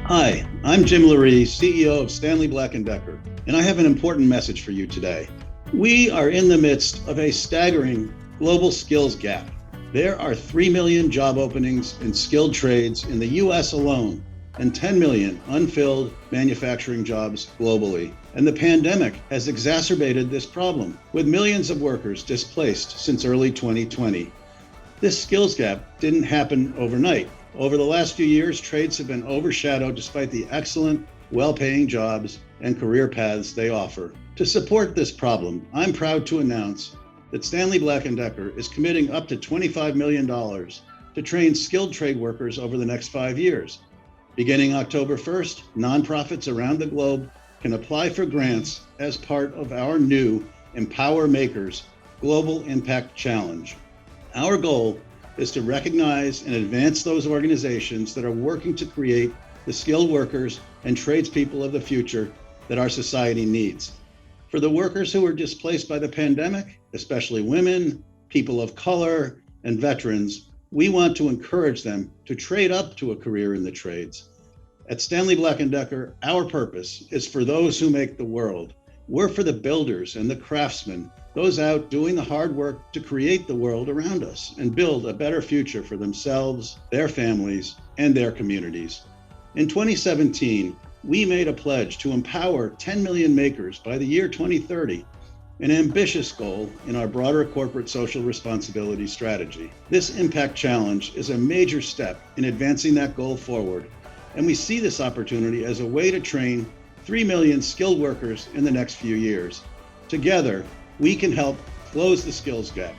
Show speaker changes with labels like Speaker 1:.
Speaker 1: Hi, I'm Jim Loree, CEO of Stanley Black and Decker, and I have an important message for you today. We are in the midst of a staggering global skills gap. There are 3 million job openings in skilled trades in the US alone and 10 million unfilled manufacturing jobs globally. And the pandemic has exacerbated this problem, with millions of workers displaced since early 2020. This skills gap didn't happen overnight. Over the last few years, trades have been overshadowed despite the excellent, well-paying jobs and career paths they offer. To support this problem, I'm proud to announce that Stanley Black and Decker is committing up to $25 million to train skilled trade workers over the next 5 years. Beginning October 1st, nonprofits around the globe can apply for grants as part of our new Empower Makers Global Impact Challenge. Our goal is to recognize and advance those organizations that are working to create the skilled workers and tradespeople of the future that our society needs. For the workers who were displaced by the pandemic, especially women, people of color, and veterans, we want to encourage them to trade up to a career in the trades. At Stanley Black and Decker, our purpose is for those who make the world. We're for the builders and the craftsmen, those out doing the hard work to create the world around us and build a better future for themselves, their families, and their communities. In 2017, we made a pledge to empower 10 million makers by the year 2030, an ambitious goal in our broader corporate social responsibility strategy. This impact challenge is a major step in advancing that goal forward, and we see this opportunity as a way to train 3 million skilled workers in the next few years. Together, we can help close the skills gap